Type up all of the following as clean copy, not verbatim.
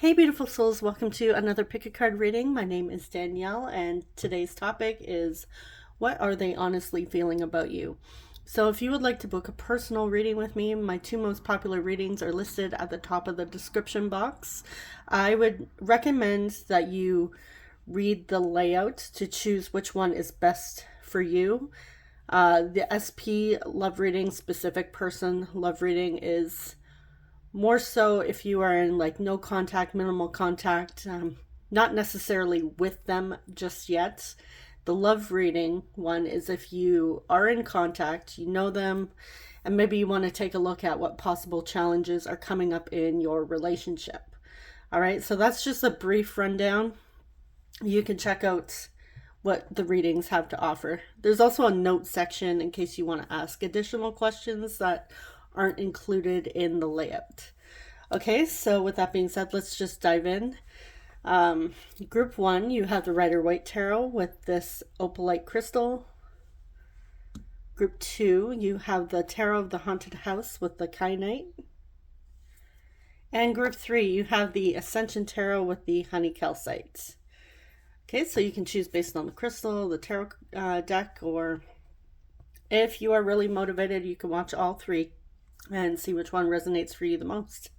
Hey, beautiful souls, welcome to another Pick a Card reading. My name is Danielle, and today's topic is what are they honestly feeling about you? So, if you would like to book a personal reading with me, my two most popular readings are listed at the top of the description box. I would recommend that you read the layout to choose which one is best for you. The SP love reading, specific person love reading, is more so if you are in like no contact, minimal contact, not necessarily with them just yet. The love reading one is if you are in contact, you know them, and maybe you want to take a look at what possible challenges are coming up in your relationship. All right, so that's just a brief rundown. You can check out what the readings have to offer. There's also a note section in case you want to ask additional questions that aren't included in the layout. Okay, so with that being said, let's just dive in. Group 1, you have the Rider-Waite Tarot with this opalite crystal. Group 2, you have the Tarot of the Haunted House with the Kyanite. And Group 3, you have the Ascension Tarot with the Honey Calcite. Okay, so you can choose based on the crystal, the tarot deck, or if you are really motivated, you can watch all three and see which one resonates for you the most.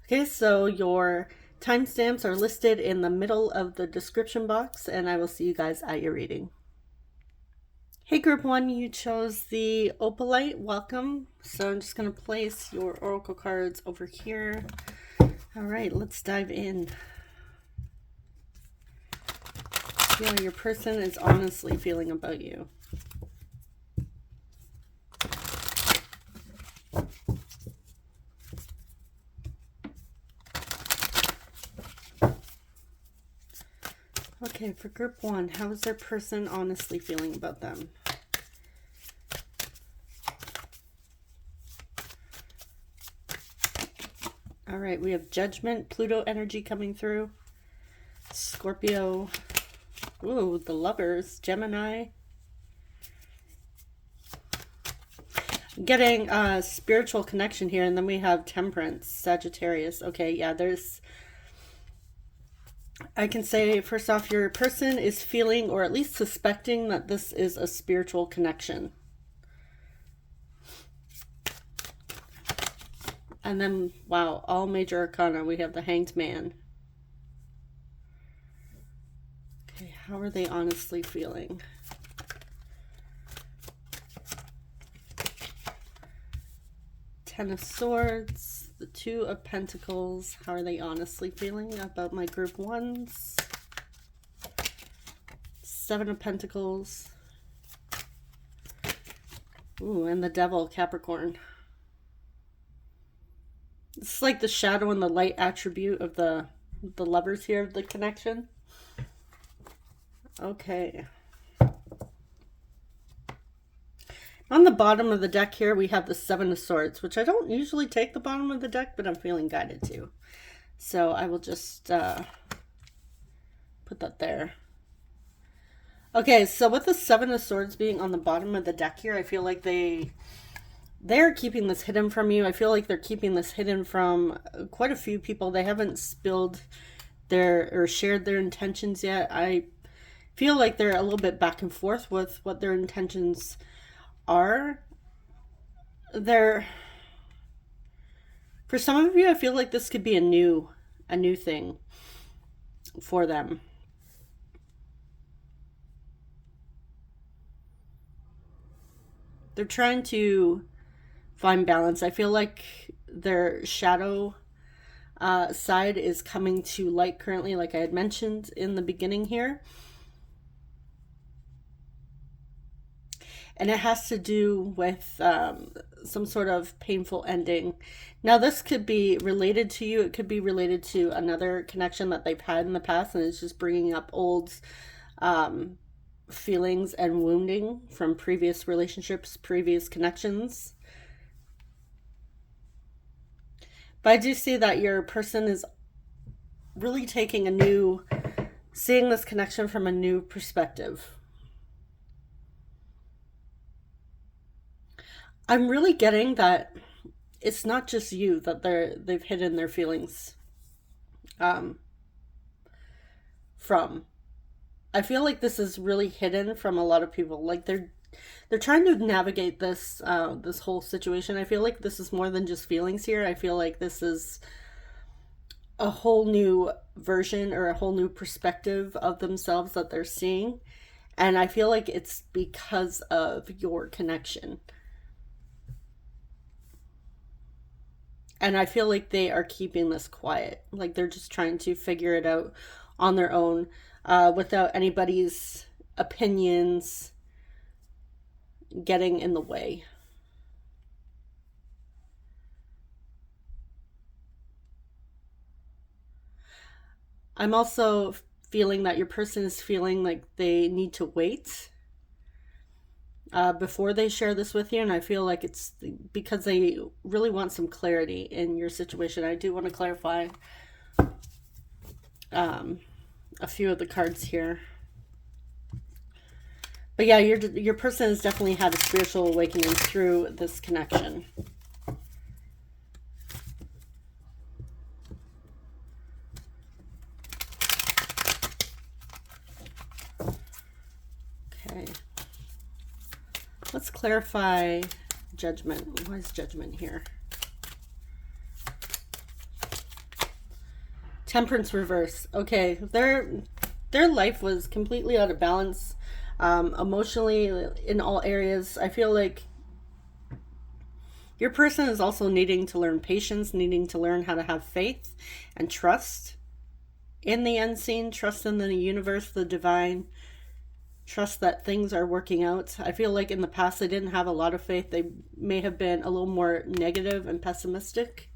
Okay, so your timestamps are listed in the middle of the description box, and I will see you guys at your reading. Hey, Group 1, you chose the Opalite. Welcome. So I'm just going to place your oracle cards over here. All right, let's dive in. See how your person is honestly feeling about you. Okay, for Group 1, how is their person honestly feeling about them? All right, we have Judgment, Pluto energy coming through, Scorpio, ooh, the Lovers, Gemini. Getting a spiritual connection here, and then we have Temperance, Sagittarius. Okay, yeah, I can say, first off, your person is feeling, or at least suspecting, that this is a spiritual connection. And then, wow, all major arcana, we have the Hanged Man. Okay, how are they honestly feeling? Ten of Swords, the Two of Pentacles. How are they honestly feeling about my Group 1s? Seven of Pentacles. Ooh, and the Devil, Capricorn. It's like the shadow and the light attribute of the lovers here, the connection. Okay. On the bottom of the deck here, we have the Seven of Swords, which I don't usually take the bottom of the deck, but I'm feeling guided to. So I will just put that there. Okay, so with the Seven of Swords being on the bottom of the deck here, I feel like they're keeping this hidden from you. I feel like they're keeping this hidden from quite a few people. They haven't spilled or shared their intentions yet. I feel like they're a little bit back and forth with what their intentions are. For some of you, I feel like this could be a new thing for them. They're trying to find balance. I feel like their shadow side is coming to light currently, like I had mentioned in the beginning here. And it has to do with some sort of painful ending. Now, this could be related to you. It could be related to another connection that they've had in the past, and it's just bringing up old feelings and wounding from previous relationships, previous connections. But I do see that your person is really seeing this connection from a new perspective. I'm really getting that it's not just you that they've hidden their feelings um, from. I feel like this is really hidden from a lot of people. Like they're trying to navigate this whole situation. I feel like this is more than just feelings here. I feel like this is a whole new version or a whole new perspective of themselves that they're seeing. And I feel like it's because of your connection. And I feel like they are keeping this quiet. Like they're just trying to figure it out on their own, without anybody's opinions getting in the way. I'm also feeling that your person is feeling like they need to wait before they share this with you. And I feel like it's because they really want some clarity in your situation. I do want to clarify a few of the cards here. But yeah, your person has definitely had a spiritual awakening through this connection. Okay. Let's clarify judgment. Why is judgment here? Temperance reverse. Okay, their life was completely out of balance, emotionally, in all areas. I feel like your person is also needing to learn patience, needing to learn how to have faith and trust in the unseen, trust in the universe, the divine, trust that things are working out. I feel like in the past they didn't have a lot of faith. They may have been a little more negative and pessimistic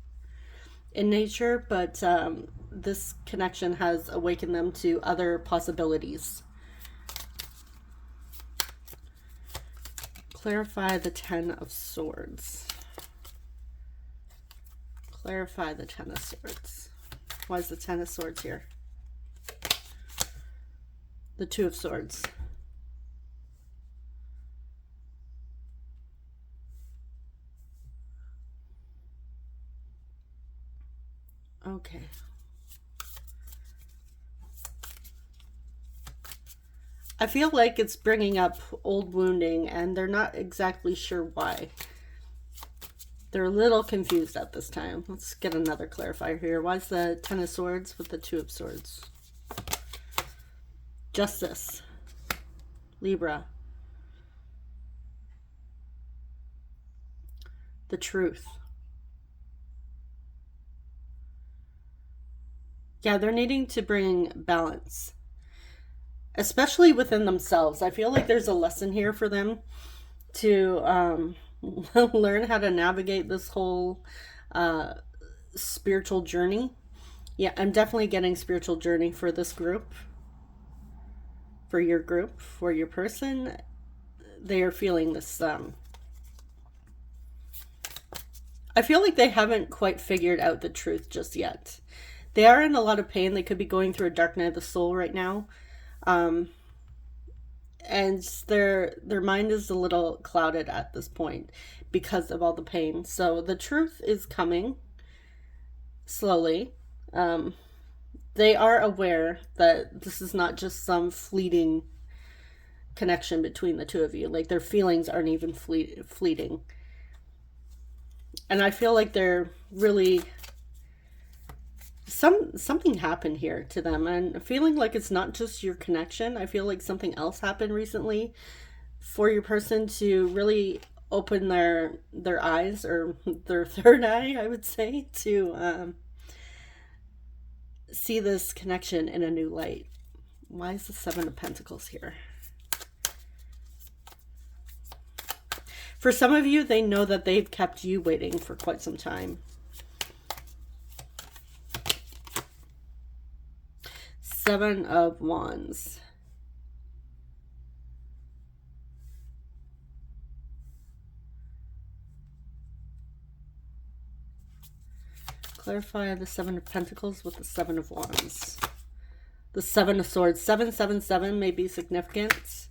in nature, but this connection has awakened them to other possibilities. Clarify the Ten of Swords. Clarify the Ten of Swords. Why is the Ten of Swords here? The Two of Swords. Okay. I feel like it's bringing up old wounding, and they're not exactly sure why. They're a little confused at this time. Let's get another clarifier here. Why is the Ten of Swords with the Two of Swords? Justice. Libra. The Truth. Yeah, they're needing to bring balance, especially within themselves. I feel like there's a lesson here for them to learn how to navigate this whole spiritual journey. Yeah, I'm definitely getting spiritual journey for this group, for your group, for your person. They are feeling this. I feel like they haven't quite figured out the truth just yet. They are in a lot of pain. They could be going through a dark night of the soul right now. And their mind is a little clouded at this point because of all the pain. So the truth is coming slowly. They are aware that this is not just some fleeting connection between the two of you. Like their feelings aren't even fleeting. And I feel like they're really... something happened here to them, and feeling like it's not just your connection. I feel like something else happened recently for your person to really open their eyes, or their third eye, I would say, to see this connection in a new light. Why is the Seven of Pentacles here? For some of you, they know that they've kept you waiting for quite some time. Seven of Wands. Clarify the Seven of Pentacles with the Seven of Wands. The Seven of Swords. 777 may be significant.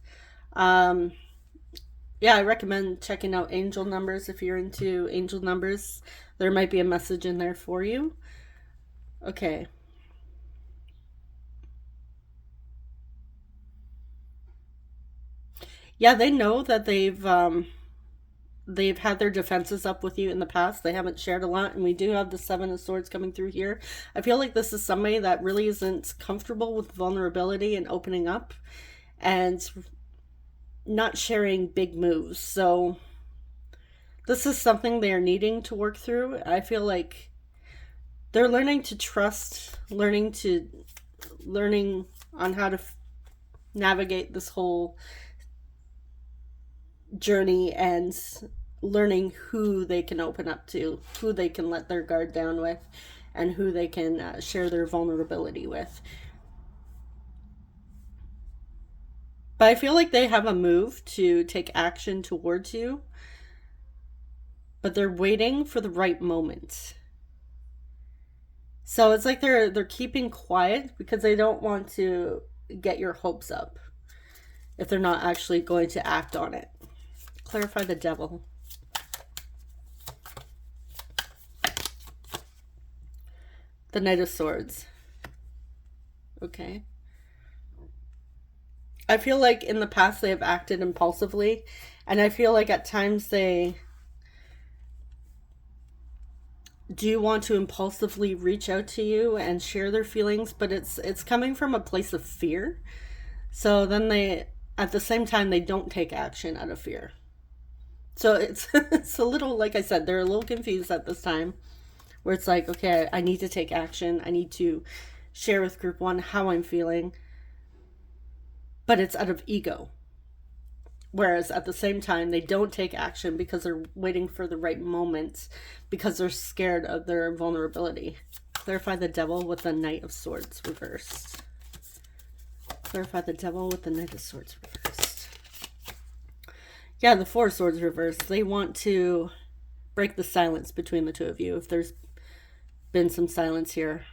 Yeah, I recommend checking out angel numbers if you're into angel numbers. There might be a message in there for you. Okay. Yeah, they know that they've had their defenses up with you in the past. They haven't shared a lot, and we do have the Seven of Swords coming through here. I feel like this is somebody that really isn't comfortable with vulnerability and opening up and not sharing big moves. So this is something they are needing to work through. I feel like they're learning to trust, learning on how to navigate this whole journey, and learning who they can open up to, who they can let their guard down with, and who they can share their vulnerability with. But I feel like they have a move to take action towards you, but they're waiting for the right moment. So it's like they're keeping quiet because they don't want to get your hopes up if they're not actually going to act on it. Clarify the Devil. The Knight of Swords. Okay. I feel like in the past they have acted impulsively, and I feel like at times they do want to impulsively reach out to you and share their feelings, but it's coming from a place of fear. So then they, at the same time, they don't take action out of fear. So it's a little, like I said, they're a little confused at this time, where it's like, okay, I need to take action. I need to share with group one how I'm feeling, but it's out of ego. Whereas at the same time, they don't take action because they're waiting for the right moment, because they're scared of their vulnerability. Clarify the Devil with the Knight of Swords reversed. Clarify the Devil with the Knight of Swords reversed. Yeah, the Four of Swords reversed. They want to break the silence between the two of you, if there's been some silence here.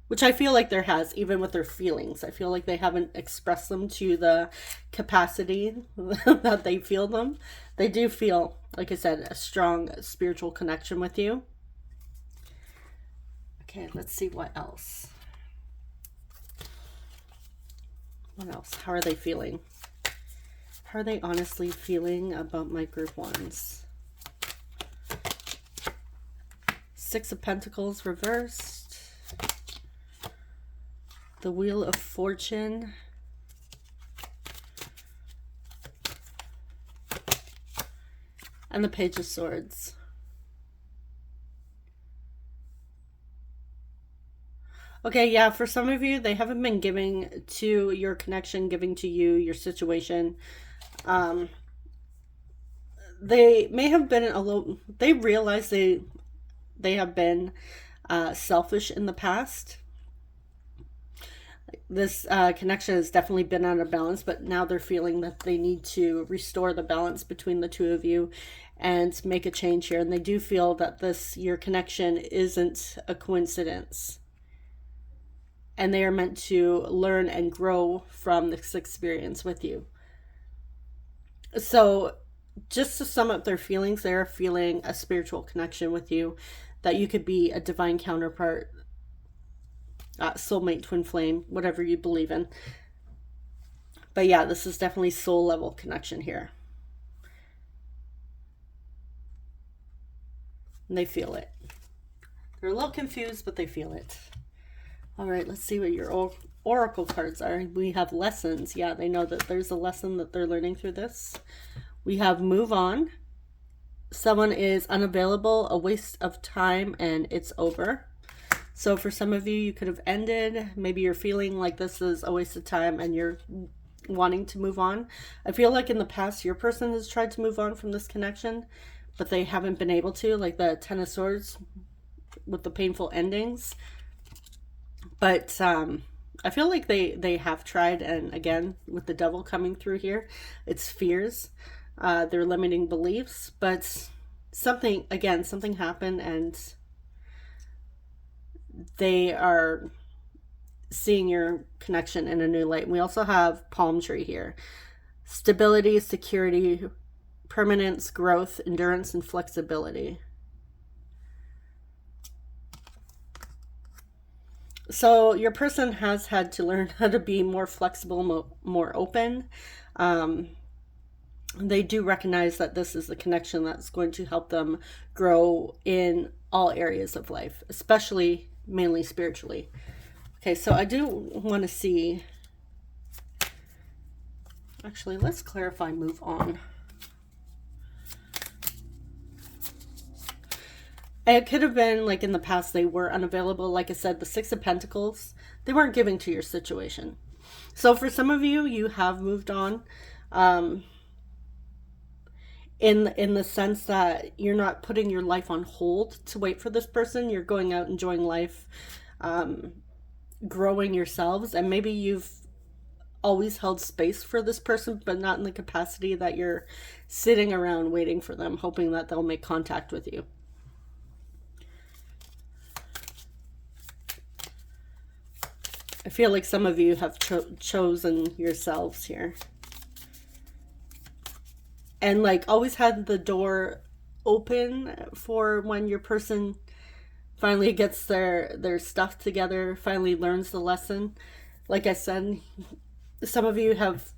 Which I feel like there has, even with their feelings. I feel like they haven't expressed them to the capacity that they feel them. They do feel, like I said, a strong spiritual connection with you. Okay, let's see what else. What else? How are they feeling? How are they honestly feeling about my group ones? Six of Pentacles reversed. The Wheel of Fortune. And the Page of Swords. Okay, yeah, for some of you, they haven't been giving to your connection, giving to you, your situation. They may have been a little, they realize they have been selfish in the past. This connection has definitely been out of balance, but now they're feeling that they need to restore the balance between the two of you and make a change here. And they do feel that your connection isn't a coincidence. And they are meant to learn and grow from this experience with you. So just to sum up their feelings, they're feeling a spiritual connection with you, that you could be a divine counterpart, soulmate, twin flame, whatever you believe in. But yeah, this is definitely soul level connection here. And they feel it. They're a little confused, but they feel it. All right, let's see what your oracle cards are. We have lessons. Yeah, they know that there's a lesson that they're learning through this. We have move on. Someone is unavailable, a waste of time, and it's over. So for some of you, you could have ended. Maybe you're feeling like this is a waste of time and you're wanting to move on. I feel like in the past, your person has tried to move on from this connection, but they haven't been able to, like the Ten of Swords with the painful endings. But I feel like they have tried, and again, with the Devil coming through here, it's fears, their limiting beliefs, but something happened and they are seeing your connection in a new light. We also have palm tree here. Stability, security, permanence, growth, endurance, and flexibility. So your person has had to learn how to be more flexible, more open. Um, they do recognize that this is the connection that's going to help them grow in all areas of life, especially mainly spiritually. Okay, so I do want to see. Actually, let's clarify, move on. It could have been like in the past they were unavailable. Like I said, the Six of Pentacles, they weren't giving to your situation. So for some of you, you have moved on. In the sense that you're not putting your life on hold to wait for this person. You're going out enjoying life, growing yourselves, and maybe you've always held space for this person, but not in the capacity that you're sitting around waiting for them, hoping that they'll make contact with you. I feel like some of you have chosen yourselves here. And like always had the door open for when your person finally gets their stuff together, finally learns the lesson. Like I said, some of you have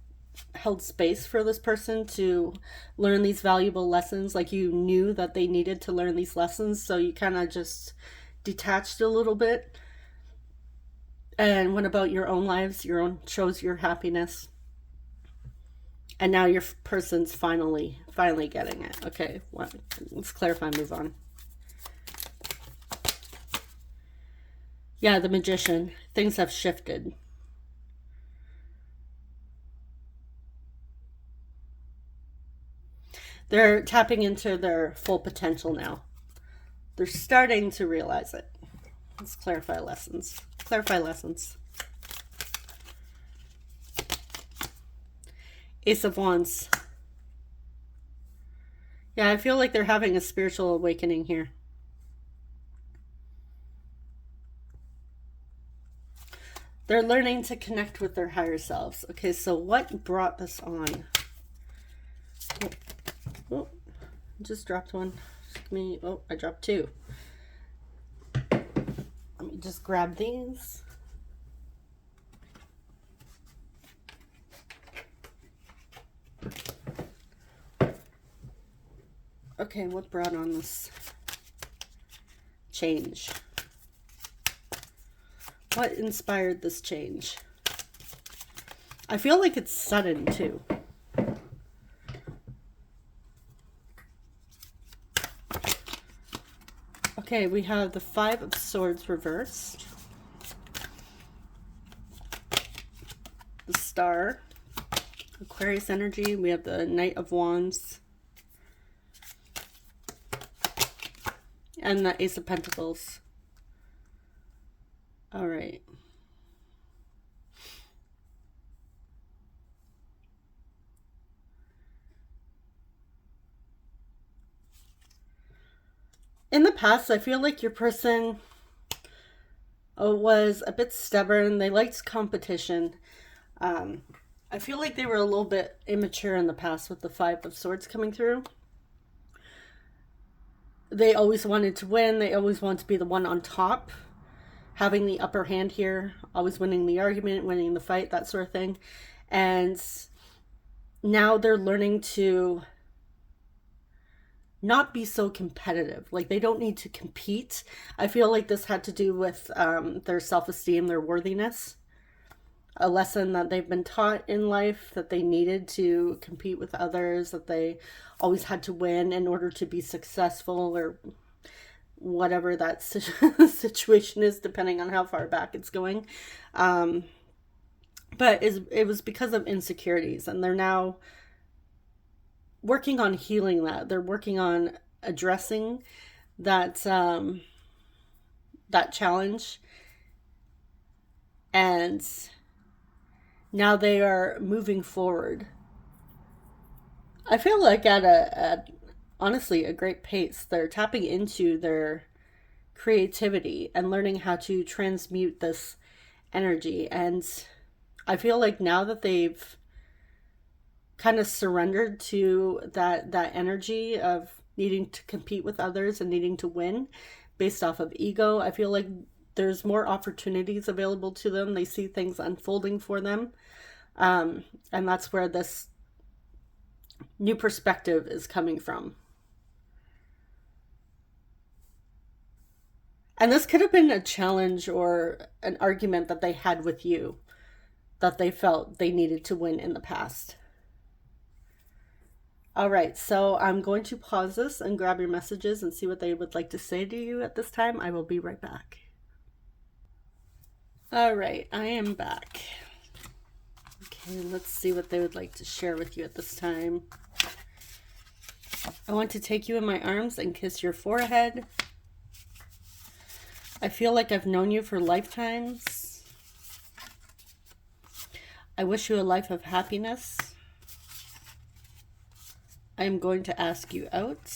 held space for this person to learn these valuable lessons. Like you knew that they needed to learn these lessons, so you kind of just detached a little bit and went about your own lives, chose your happiness. And now your person's finally getting it. Okay, let's clarify, move on. Yeah, the Magician. Things have shifted. They're tapping into their full potential now. They're starting to realize it. Let's clarify lessons. Clarify lessons. Ace of Wands. Yeah, I feel like they're having a spiritual awakening here. They're learning to connect with their higher selves. Okay, so what brought this on? Oh, just dropped one. Oh, I dropped two. Let me just grab these. Okay, what brought on this change? What inspired this change? I feel like it's sudden too. Okay, we have the Five of Swords reversed. The Star. Aquarius energy. We have the Knight of Wands. And the Ace of Pentacles. All right. In the past, I feel like your person was a bit stubborn. They liked competition. I feel like they were a little bit immature in the past with the Five of Swords coming through. They always wanted to win. They always wanted to be the one on top, having the upper hand here, always winning the argument, winning the fight, that sort of thing. And now they're learning to not be so competitive. Like they don't need to compete. I feel like this had to do with their self-esteem, their worthiness. A lesson that they've been taught in life, that they needed to compete with others, that they always had to win in order to be successful, or whatever that situation is, depending on how far back it's going. But it was because of insecurities, and they're now working on healing that. They're working on addressing that that challenge, and now they are moving forward. I feel like at honestly a great pace. They're tapping into their creativity and learning how to transmute this energy. And I feel like now that they've kind of surrendered to that energy of needing to compete with others and needing to win based off of ego, I feel like there's more opportunities available to them. They see things unfolding for them. And that's where this new perspective is coming from. And this could have been a challenge or an argument that they had with you that they felt they needed to win in the past. All right, so I'm going to pause this and grab your messages and see what they would like to say to you at this time. I will be right back. All right, I am back. Okay, let's see what they would like to share with you at this time. I want to take you in my arms and kiss your forehead. I feel like I've known you for lifetimes. I wish you a life of happiness. I am going to ask you out.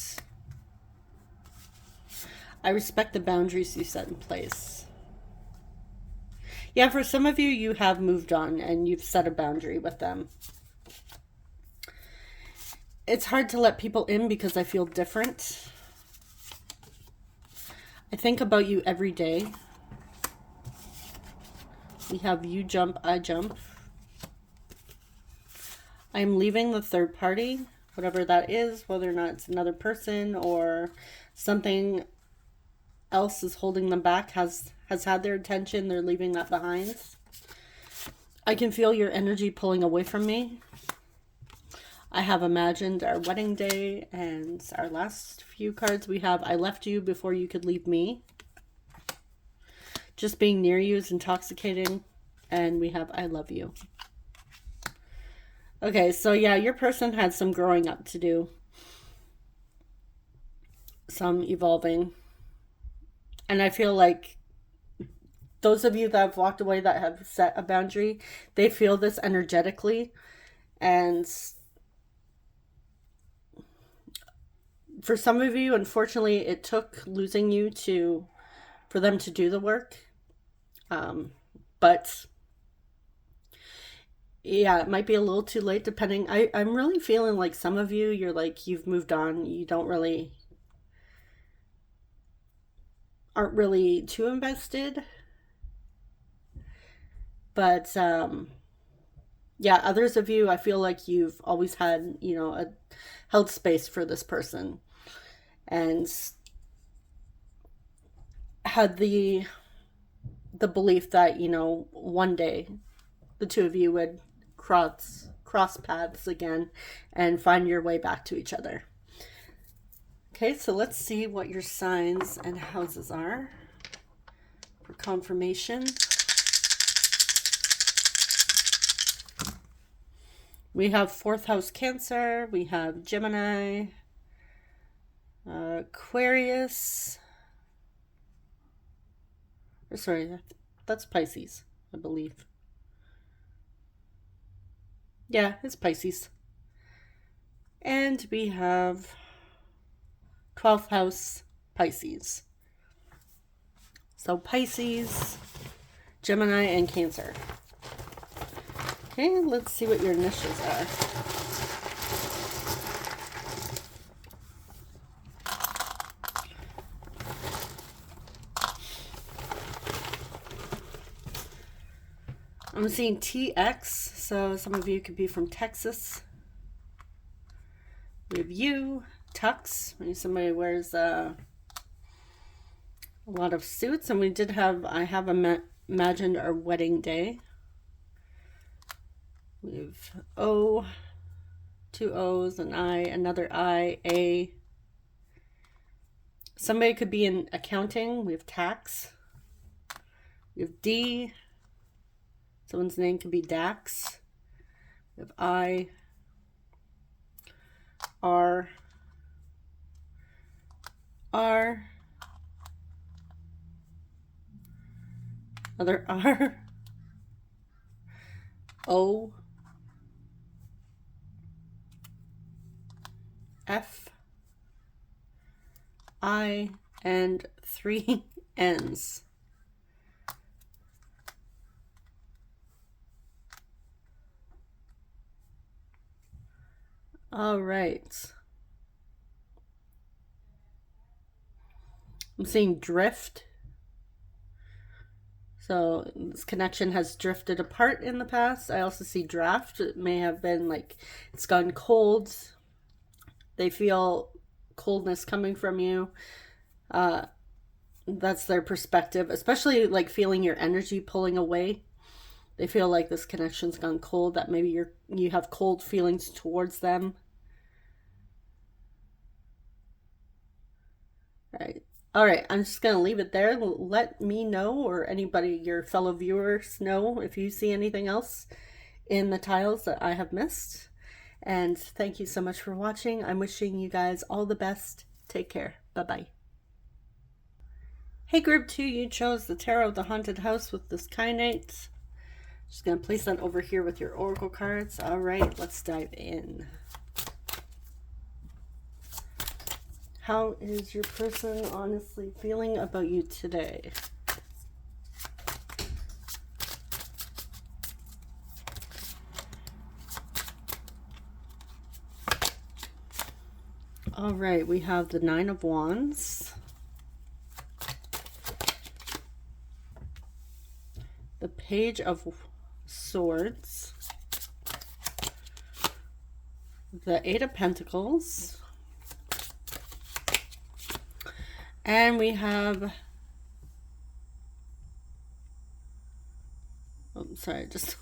I respect the boundaries you set in place. Yeah, for some of you, you have moved on and you've set a boundary with them. It's hard to let people in because I feel different. I think about you every day. We have you jump, I jump. I am leaving the third party, whatever that is, whether or not it's another person or something else is holding them back, has had their attention, they're leaving that behind. I can feel your energy pulling away from me. I have imagined our wedding day, and our last few cards we have, I left you before you could leave me. Just being near you is intoxicating, and we have I love you. Okay, so yeah, your person had some growing up to do. Some evolving. And I feel like those of you that have walked away that have set a boundary, they feel this energetically. And for some of you, unfortunately, it took losing you for them to do the work. But yeah, it might be a little too late depending. I'm really feeling like some of you, you're like, you've moved on. You aren't really too invested. But yeah, others of you, I feel like you've always had, held space for this person and had the belief that, one day the two of you would cross paths again and find your way back to each other. Okay, so let's see what your signs and houses are for confirmation. We have 4th house Cancer, we have Gemini, Aquarius, sorry, that's Pisces, I believe. Yeah, it's Pisces. And we have 12th house Pisces. So Pisces, Gemini, and Cancer. Okay, let's see what your initials are. I'm seeing TX, so some of you could be from Texas. We have you, Tux, when somebody wears a lot of suits. And we did have, I have imagined our wedding day. We have O, 2 O's, an I, another I, A. Somebody could be in accounting. We have tax. We have D. Someone's name could be Dax. We have I, R, R, another R, O, F, I, and 3 N's. All right. I'm seeing drift. So this connection has drifted apart in the past. I also see draft. It may have been like it's gone cold. They feel coldness coming from you. That's their perspective, especially like feeling your energy pulling away. They feel like this connection's gone cold, that maybe you have cold feelings towards them. Right. All right, I'm just going to leave it there. Let me know, or anybody, your fellow viewers, know if you see anything else in the tiles that I have missed. And thank you so much for watching. I'm wishing you guys all the best. Take care. Bye-bye. Hey, group 2, you chose the Tarot of the Haunted House with this Kynite. Just going to place that over here with your oracle cards. All right, let's dive in. How is your person honestly feeling about you today? All right, we have the Nine of Wands, the Page of Swords, the Eight of Pentacles, and we have, oh, sorry, just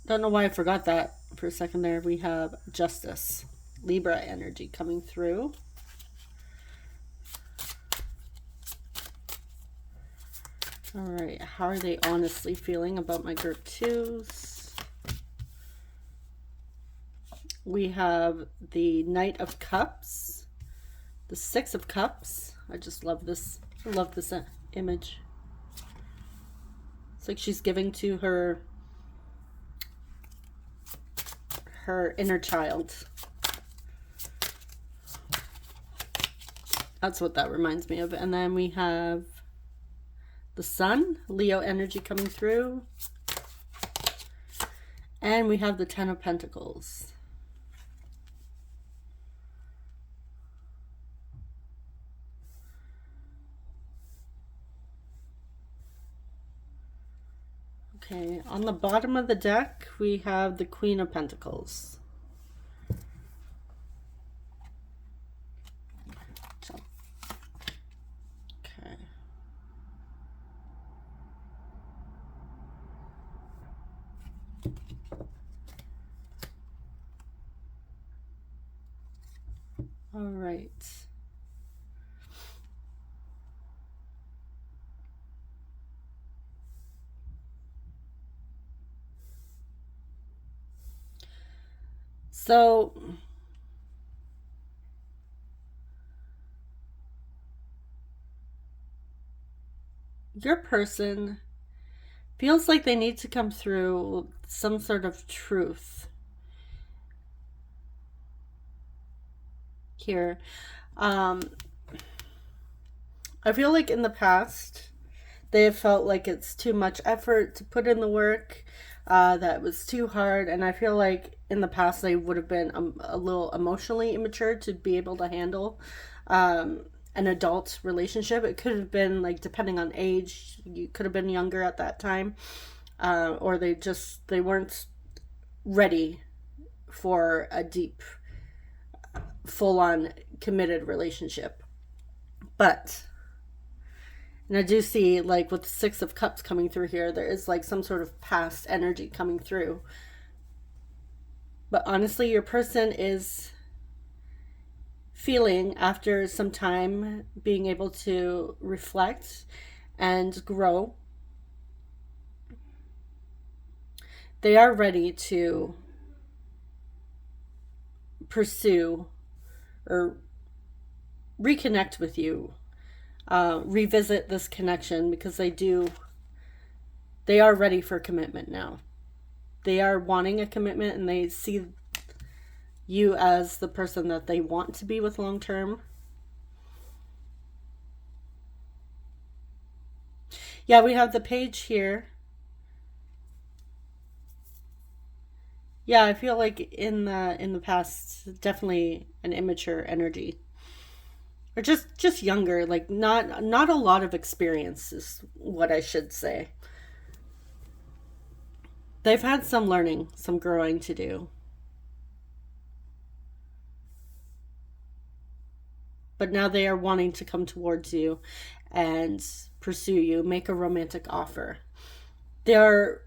don't know why I forgot that for a second there. We have Justice, Libra energy coming through. All right, how are they honestly feeling about my group 2s? We have the Knight of Cups, the Six of Cups. I just love this. I love this image. It's like she's giving to her inner child. That's what that reminds me of. And then we have the Sun, Leo energy coming through. And we have the Ten of Pentacles. Okay, on the bottom of the deck, we have the Queen of Pentacles. Okay. All right. So your person feels like they need to come through some sort of truth here. I feel like in the past they have felt like it's too much effort to put in the work, that was too hard, and I feel like in the past they would have been a little emotionally immature to be able to handle an adult relationship. It could have been like, depending on age, you could have been younger at that time, or they weren't ready for a deep, full-on committed relationship. But, and I do see, like, with the Six of Cups coming through here, there is like some sort of past energy coming through. But honestly, your person is feeling, after some time being able to reflect and grow, they are ready to pursue or reconnect with you, revisit this connection, because they are ready for commitment now. They are wanting a commitment, and they see you as the person that they want to be with long term. Yeah, we have the Page here. Yeah, I feel like in the past, definitely an immature energy. or just younger, like not a lot of experience is what I should say. They've had some learning, some growing to do. But now they are wanting to come towards you and pursue you, make a romantic offer. They are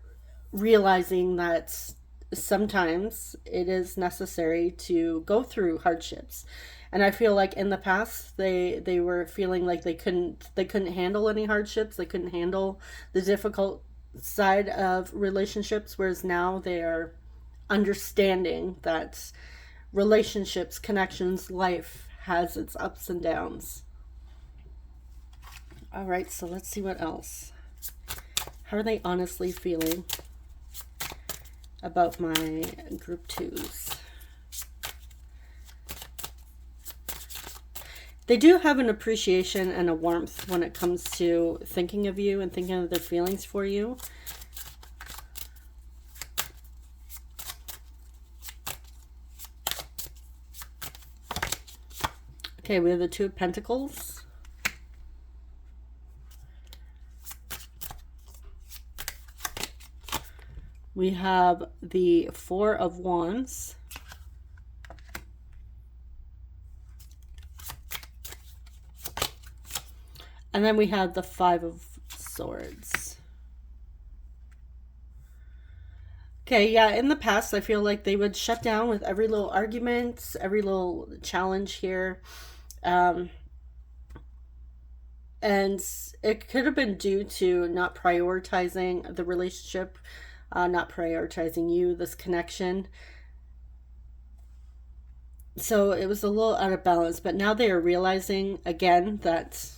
realizing that sometimes it is necessary to go through hardships. And I feel like in the past they were feeling like they couldn't handle any hardships, they couldn't handle the difficult side of relationships, whereas now they are understanding that relationships, connections, life has its ups and downs. All right, so let's see what else. How are they honestly feeling about my group twos? They do have an appreciation and a warmth when it comes to thinking of you and thinking of their feelings for you. Okay, we have the Two of Pentacles. We have the Four of Wands. And then we have the Five of Swords. Okay, yeah, in the past, I feel like they would shut down with every little argument, every little challenge here. And it could have been due to not prioritizing the relationship, not prioritizing you, this connection. So it was a little out of balance, but now they are realizing again that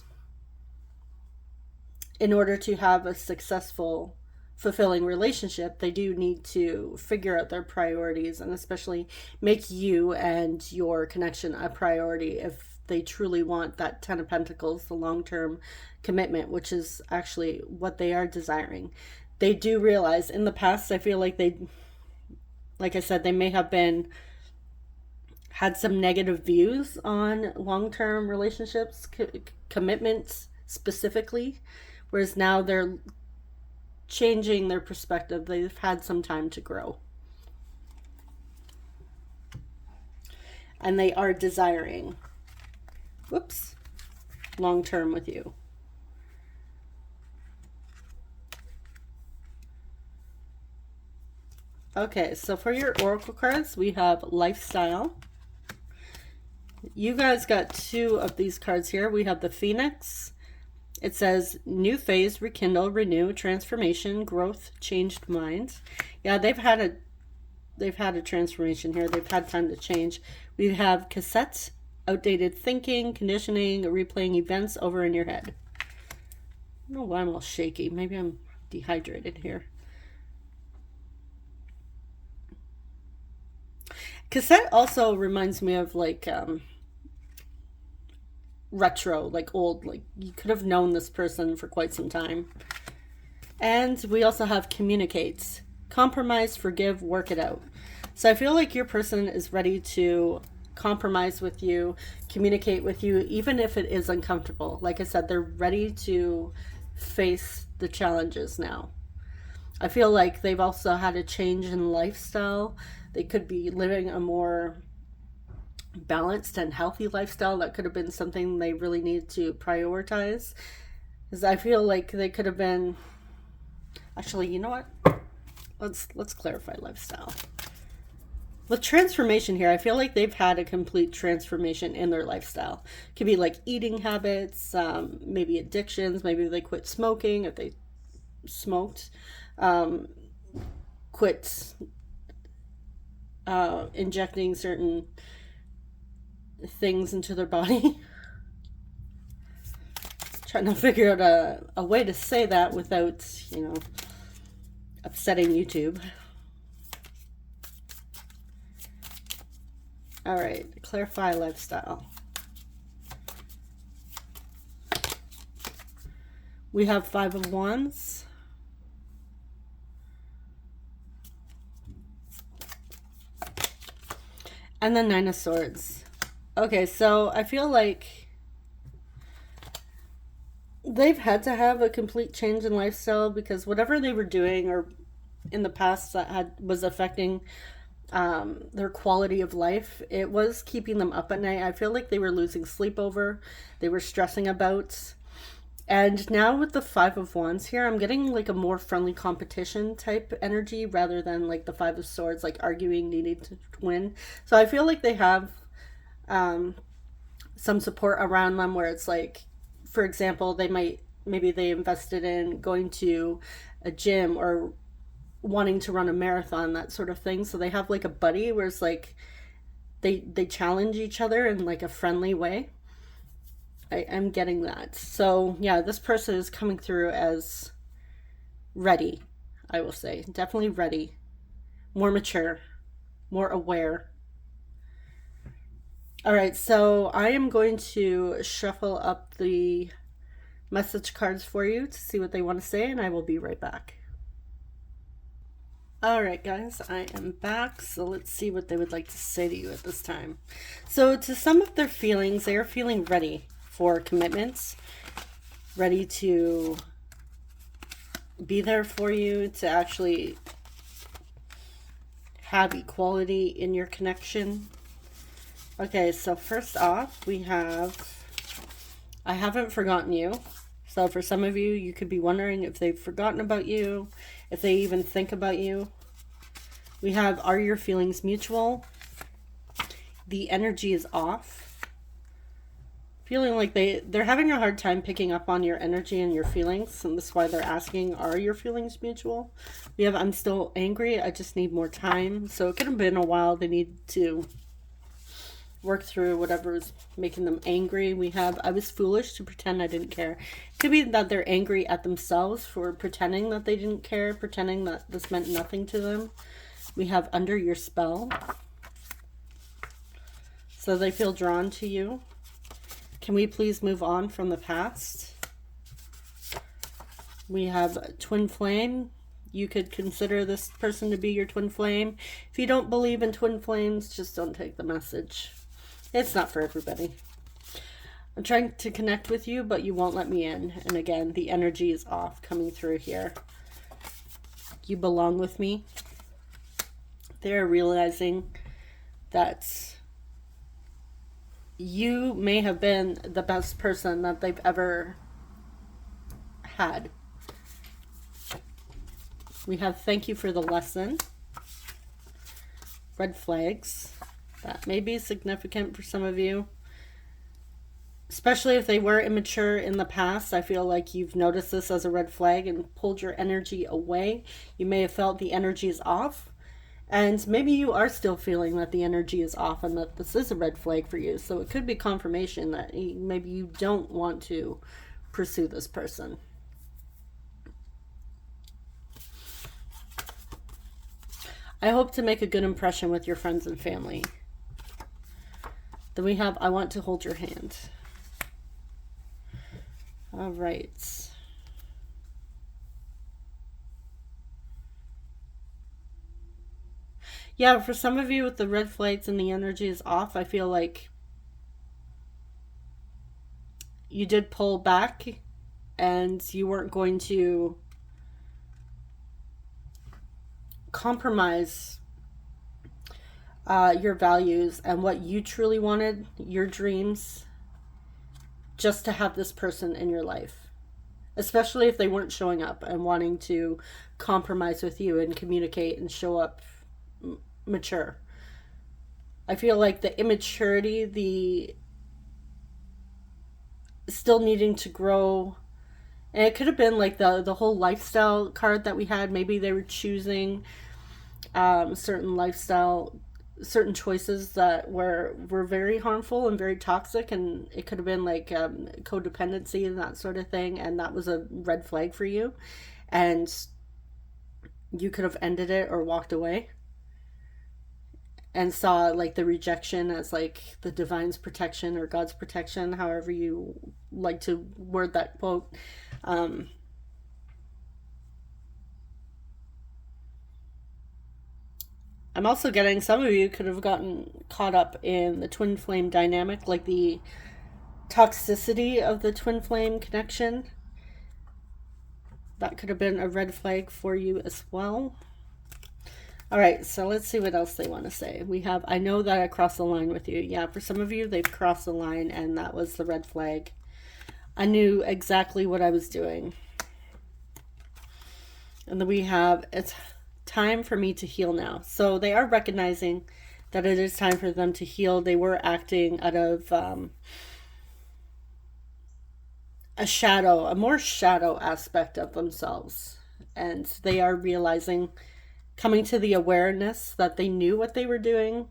in order to have a successful, fulfilling relationship, they do need to figure out their priorities and especially make you and your connection a priority if they truly want that Ten of Pentacles, the long-term commitment, which is actually what they are desiring. They do realize in the past, I feel like like I said, they may have had some negative views on long-term relationships, commitments specifically, whereas now they're changing their perspective. They've had some time to grow. And they are desiring, long-term with you. Okay, so for your oracle cards, we have lifestyle. You guys got two of these cards here. We have the Phoenix. It says new phase, rekindle, renew, transformation, growth, changed minds. Yeah, they've had a transformation here. They've had time to change. We have cassette, outdated thinking, conditioning, replaying events over in your head. I don't know why I'm all shaky. Maybe I'm dehydrated here. Cassette also reminds me of like retro, like old, like you could have known this person for quite some time. And we also have communicates, compromise, forgive, work it out. So I feel like your person is ready to compromise with you, communicate with you, even if it is uncomfortable. Like I said, they're ready to face the challenges now. I feel like they've also had a change in lifestyle. They could be living a more balanced and healthy lifestyle. That could have been something they really need to prioritize. Because I feel like they could have been... Actually, you know what? Let's clarify lifestyle. With transformation here, I feel like they've had a complete transformation in their lifestyle. It could be like eating habits, maybe addictions, maybe they quit smoking if they smoked, quit injecting certain things into their body. Trying to figure out a way to say that without, upsetting YouTube. All right, clarify lifestyle. We have Five of Wands. And then Nine of Swords. Okay, so I feel like they've had to have a complete change in lifestyle, because whatever they were doing or in the past that was affecting their quality of life, it was keeping them up at night. I feel like they were losing sleep over, they were stressing about. And now with the Five of Wands here, I'm getting like a more friendly competition type energy rather than like the Five of Swords, like arguing, needing to win. So I feel like they have some support around them, where it's like, for example, maybe they invested in going to a gym or wanting to run a marathon, that sort of thing. So they have like a buddy where it's like they challenge each other in like a friendly way. I'm getting that. So yeah, this person is coming through as ready, I will say. Definitely ready. More mature. More aware. Alright, so I am going to shuffle up the message cards for you to see what they want to say, and I will be right back. Alright guys, I am back, so let's see what they would like to say to you at this time. So to sum up their feelings, they are feeling ready for commitments, ready to be there for you, to actually have equality in your connection. Okay, so first off, we have, I haven't forgotten you. So for some of you, you could be wondering if they've forgotten about you, if they even think about you. We have, are your feelings mutual? The energy is off. Feeling like they're having a hard time picking up on your energy and your feelings, and that's why they're asking, are your feelings mutual? We have, I'm still angry, I just need more time. So it could have been a while. They need to work through whatever is making them angry. We have, I was foolish to pretend I didn't care. It could be that they're angry at themselves for pretending that they didn't care, pretending that this meant nothing to them. We have under your spell. So they feel drawn to you. Can we please move on from the past? We have twin flame. You could consider this person to be your twin flame. If you don't believe in twin flames, just don't take the message. It's not for everybody. I'm trying to connect with you, but you won't let me in. And again, the energy is off coming through here. You belong with me. They're realizing that you may have been the best person that they've ever had. We have thank you for the lesson. Red flags. That may be significant for some of you. Especially if they were immature in the past. I feel like you've noticed this as a red flag and pulled your energy away. You may have felt the energy is off. And maybe you are still feeling that the energy is off and that this is a red flag for you. So it could be confirmation that maybe you don't want to pursue this person. I hope to make a good impression with your friends and family. Then we have, I want to hold your hand. All right. Yeah, for some of you with the red flags and the energy is off, I feel like you did pull back and you weren't going to compromise your values and what you truly wanted, your dreams, just to have this person in your life. Especially if they weren't showing up and wanting to compromise with you and communicate and show up mature. I feel like the immaturity, the still needing to grow, and it could have been like the whole lifestyle card that we had. Maybe they were choosing certain lifestyle, certain choices that were very harmful and very toxic, and it could have been like codependency and that sort of thing, and that was a red flag for you, and you could have ended it or walked away and saw like the rejection as like the divine's protection or God's protection, however you like to word that quote. I'm also getting, some of you could have gotten caught up in the twin flame dynamic, like the toxicity of the twin flame connection. That could have been a red flag for you as well. All right, so let's see what else they want to say. We have, I know that I crossed the line with you. Yeah, for some of you, they've crossed the line, and that was the red flag. I knew exactly what I was doing. And then we have, it's time for me to heal now. So they are recognizing that it is time for them to heal. They were acting out of a more shadow aspect of themselves. And they are realizing, coming to the awareness that they knew what they were doing.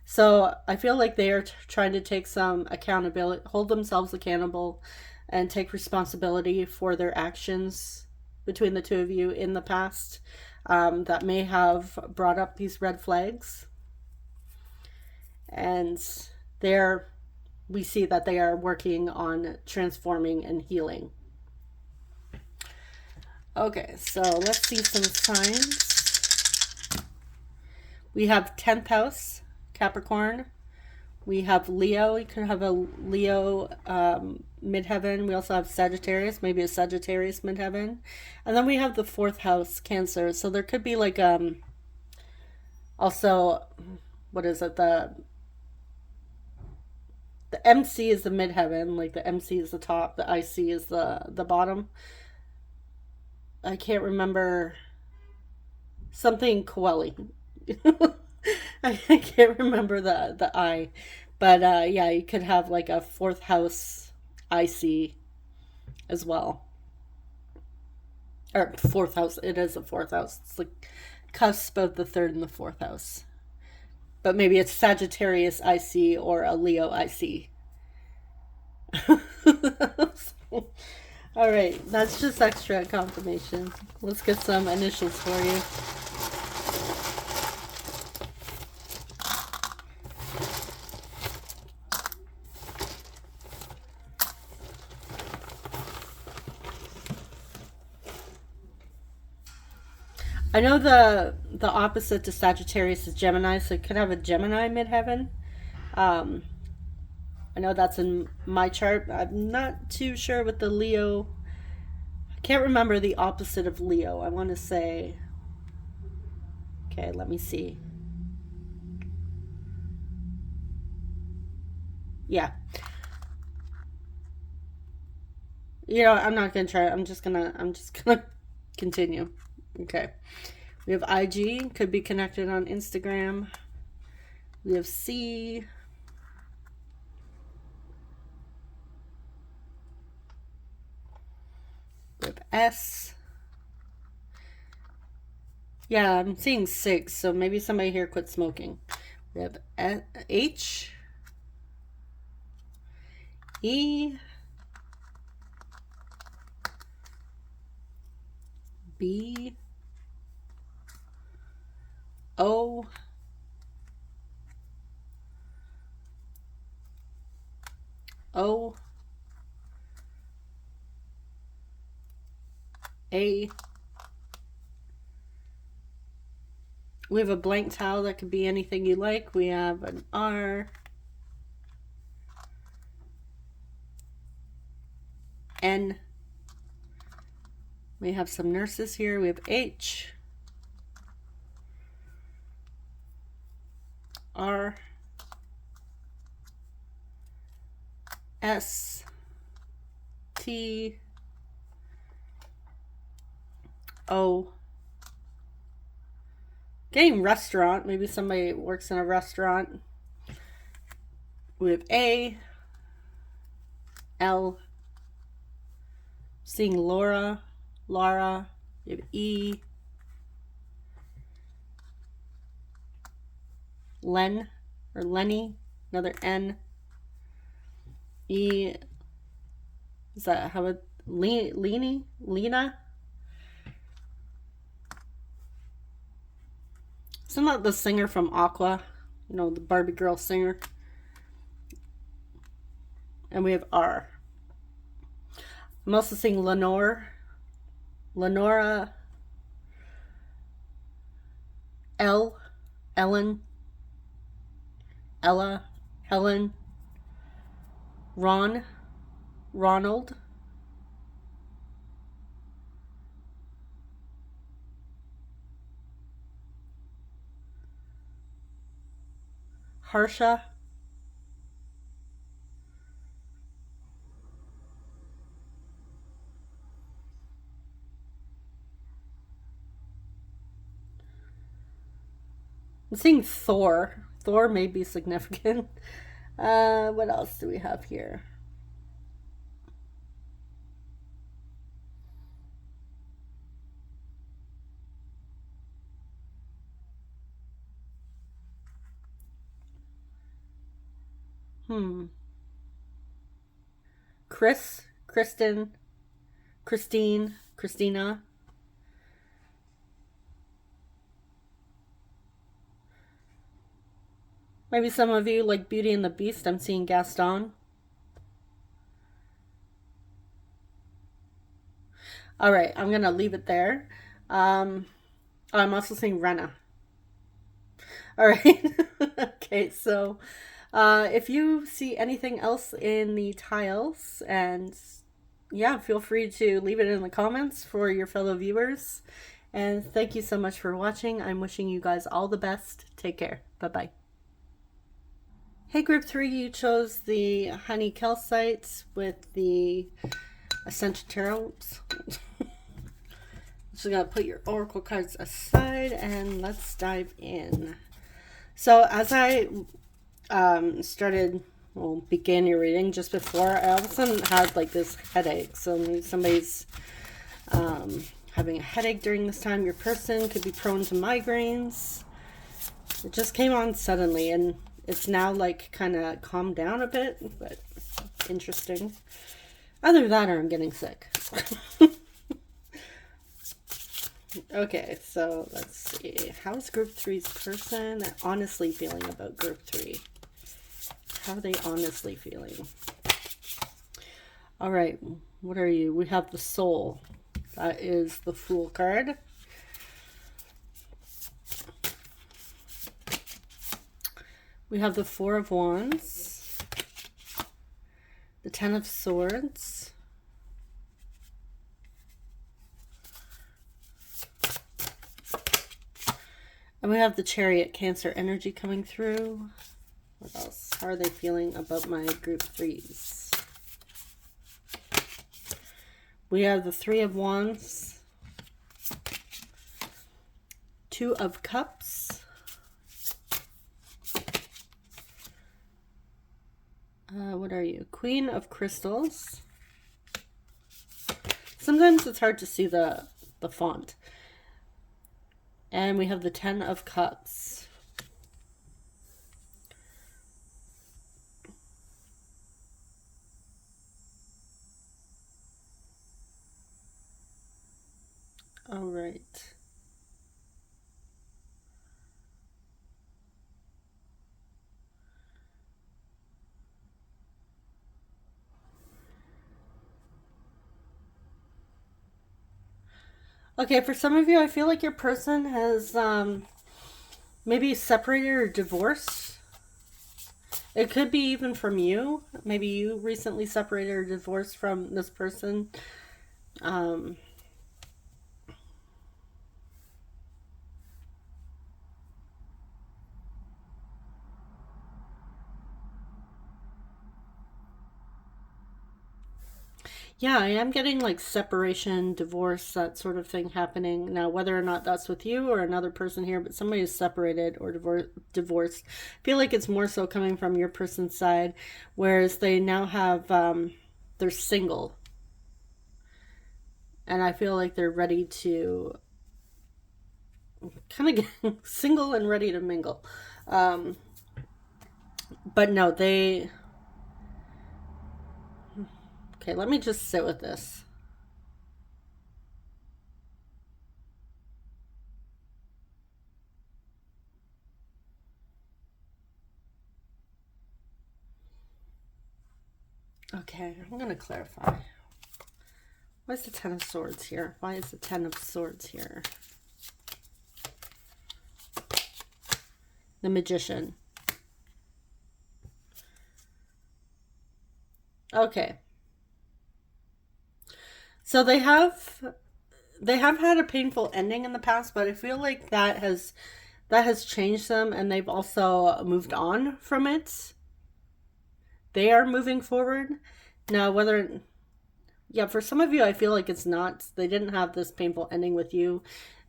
So I feel like they are trying to take some accountability, hold themselves accountable, and take responsibility for their actions between the two of you in the past that may have brought up these red flags. And we see that they are working on transforming and healing. Okay, so let's see some signs. We have 10th house, Capricorn. We have Leo. You could have a Leo midheaven. We also have Sagittarius, maybe a Sagittarius midheaven. And then we have the 4th house, Cancer. So there could be like also, what is it? The MC is the midheaven, like the MC is the top, the IC is the bottom. I can't remember, something Coeli. I can't remember the I, but yeah, you could have like a 4th house IC as well, or 4th house. It is a 4th house. It's like cusp of the 3rd and the 4th house, but maybe it's Sagittarius IC or a Leo IC. All right, that's just extra confirmation. Let's get some initials for you. I know the opposite to Sagittarius is Gemini, so it could have a Gemini midheaven. I know that's in my chart. I'm not too sure with the Leo. I can't remember the opposite of Leo. I want to say... Okay, let me see. Yeah. You know, I'm not going to try. I'm just going to continue. Okay. We have IG, could be connected on Instagram. We have C. We have S. Yeah, I'm seeing 6, so maybe somebody here quit smoking. We have H. E. B. O. O. A. We have a blank tile that could be anything you like. We have an R. N. We have some nurses here. We have H. R. S. T. O. Getting restaurant. Maybe somebody works in a restaurant. We have A. L. Seeing Laura. Lara. We have E. Len or Lenny. Another N. E. Is that how it? Lena? Isn't that the singer from Aqua? You know, the Barbie girl singer. And we have R. I'm also seeing Lenora, L, Ellen, Ella, Helen, Ron, Ronald, Harsha. I'm seeing Thor. Thor may be significant. What else do we have here? Hmm. Kristen, Christina. Maybe some of you like Beauty and the Beast. I'm seeing Gaston. All right, I'm gonna leave it there. Um, I'm also seeing Rena. All right. Okay, so if you see anything else in the tiles, and yeah, feel free to leave it in the comments for your fellow viewers. And thank you so much for watching. I'm wishing you guys all the best. Take care. Bye bye. Hey, group 3, you chose the honey calcite with the Ascension Tarot. Oops. Just gonna put your oracle cards aside and let's dive in. So as I began your reading just before, I all of a sudden had like this headache. So somebody's having a headache during this time. Your person could be prone to migraines. It just came on suddenly, and it's now like kind of calmed down a bit, but interesting. Either that or I'm getting sick. Okay, so let's see. How is group 3's person honestly feeling about group 3? How are they honestly feeling? All right, what are you? We have the Soul. That is the Fool card. We have the Four of Wands, the Ten of Swords, and we have the Chariot, Cancer energy coming through. What else? How are they feeling about my group 3s? We have the Three of Wands, Two of Cups, what are you? Queen of Crystals. Sometimes it's hard to see the font. And we have the Ten of Cups. All right. Okay, for some of you, I feel like your person has maybe separated or divorced. It could be even from you. Maybe you recently separated or divorced from this person. Yeah, I am getting like separation, divorce, that sort of thing happening. Now, whether or not that's with you or another person here, but somebody is separated or divorced. I feel like it's more so coming from your person's side, whereas they now have, they're single. And I feel like they're ready to kind of get single and ready to mingle. But no, they... Okay, let me just sit with this. Okay, I'm going to clarify. Why is the Ten of Swords here? Why is the Ten of Swords here? The Magician. Okay. So they have had a painful ending in the past, but I feel like that that has changed them, and they've also moved on from it. They are moving forward. Now, whether, yeah, for some of you, I feel like it's not, they didn't have this painful ending with you.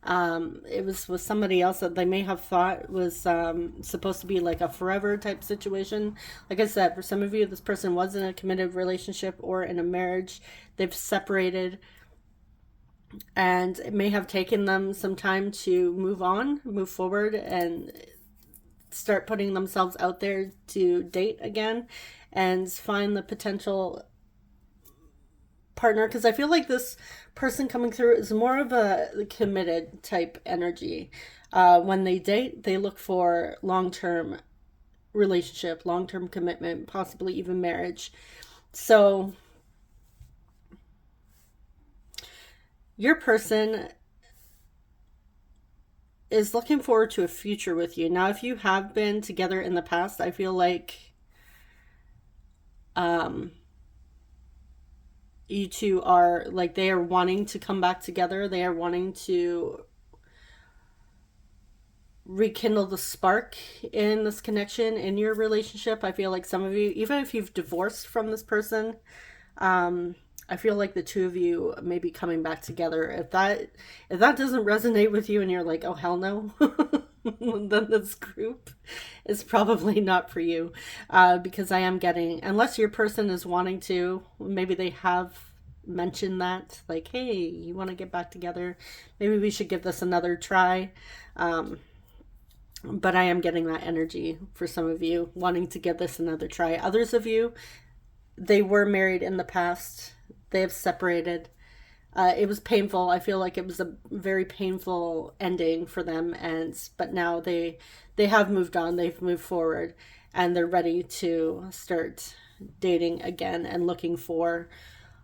It was with somebody else that they may have thought was supposed to be like a forever type situation. Like I said, for some of you, this person was in a committed relationship or in a marriage. They've separated, and it may have taken them some time to move on, move forward, and start putting themselves out there to date again and find the potential partner. Because I feel like this person coming through is more of a committed type energy. When they date, they look for long-term relationship, long-term commitment, possibly even marriage. So your person is looking forward to a future with you. Now, if you have been together in the past, I feel like you two are like, they are wanting to come back together. They are wanting to rekindle the spark in this connection in your relationship. I feel like some of you, even if you've divorced from this person, I feel like the two of you may be coming back together. If that doesn't resonate with you and you're like, oh hell no, then this group is probably not for you. Because I am getting, unless your person is wanting to, maybe they have mentioned that, like, hey, you want to get back together, maybe we should give this another try. But I am getting that energy for some of you wanting to give this another try. Others of you, they were married in the past. They have separated. It was painful. I feel like it was a very painful ending for them, but now they have moved on. They've moved forward, and they're ready to start dating again and looking for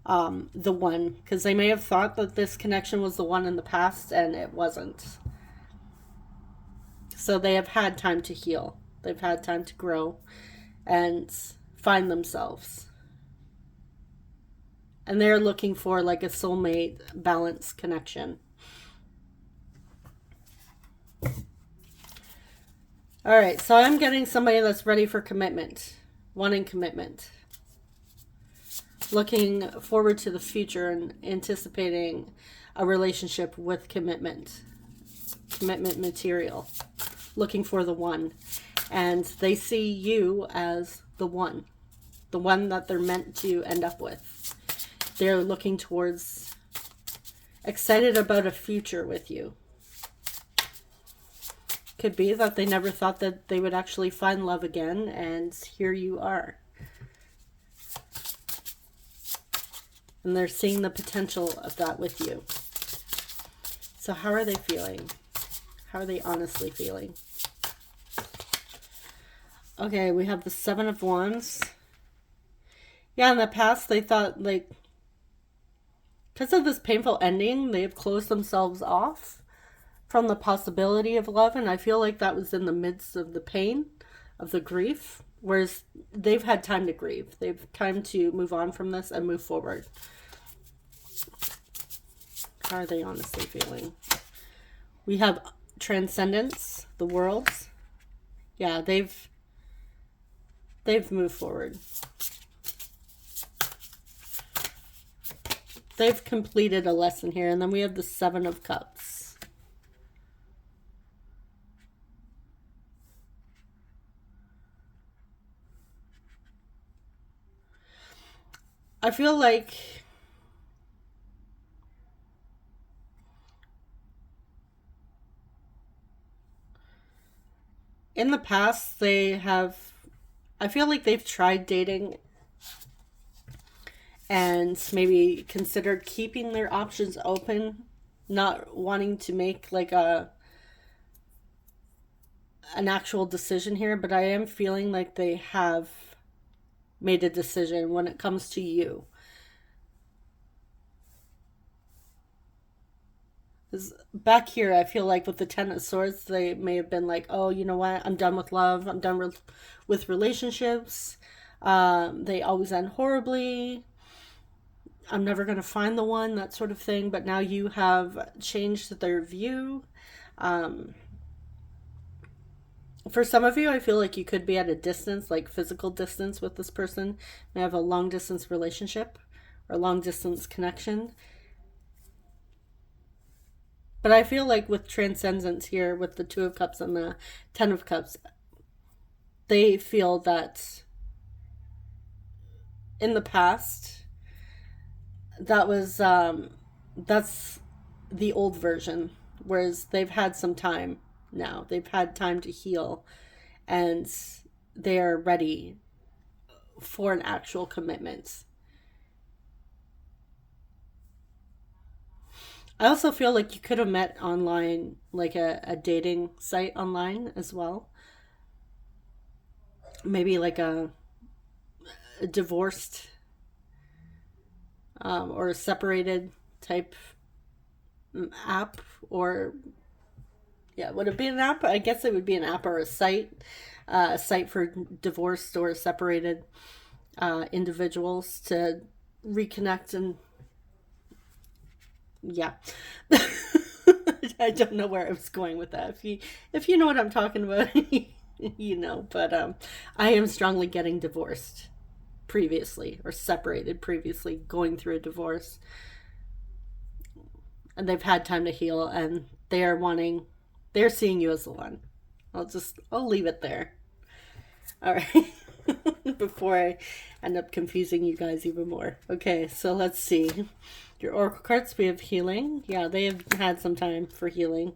the one, because they may have thought that this connection was the one in the past, and it wasn't. So they have had time to heal. They've had time to grow and find themselves. And they're looking for like a soulmate balanced connection. All right, so I'm getting somebody that's ready for commitment, wanting commitment, looking forward to the future and anticipating a relationship with commitment material, looking for the one. And they see you as the one that they're meant to end up with. They're looking towards, excited about a future with you. Could be that they never thought that they would actually find love again, and here you are. And they're seeing the potential of that with you. So how are they feeling? How are they honestly feeling? Okay, we have the Seven of Wands. Yeah, in the past they thought, like, because of this painful ending, they have closed themselves off from the possibility of love. And I feel like that was in the midst of the pain, of the grief. Whereas they've had time to grieve. They've time to move on from this and move forward. How are they honestly feeling? We have Transcendence, the Worlds. Yeah, they've moved forward. They've completed a lesson here. And then we have the Seven of Cups. I feel like in the past I feel like they've tried dating and maybe considered keeping their options open, not wanting to make like an actual decision here, but I am feeling like they have made a decision when it comes to you. Back here, I feel like with the Ten of Swords, they may have been like, oh, you know what? I'm done with love. I'm done with relationships. They always end horribly. I'm never going to find the one, that sort of thing. But now you have changed their view. For some of you, I feel like you could be at a distance, like physical distance with this person. May have a long distance relationship or long distance connection. But I feel like with transcendence here, with the Two of Cups and the Ten of Cups, they feel that in the past, that's the old version. Whereas they've had some time now. They've had time to heal, and they are ready for an actual commitment. I also feel like you could have met online, like a dating site online as well. Maybe like a divorced or a separated type app. Or yeah, would it be an app? I guess it would be an app or a site for divorced or separated individuals to reconnect. And yeah. I don't know where I was going with that. If you know what I'm talking about, you know. But I am strongly getting divorced previously or separated previously, going through a divorce, and they've had time to heal, and they're seeing you as the one. I'll leave it there. All right. Before I end up confusing you guys even more. Okay, so let's see. Your oracle cards, we have healing. Yeah, they have had some time for healing.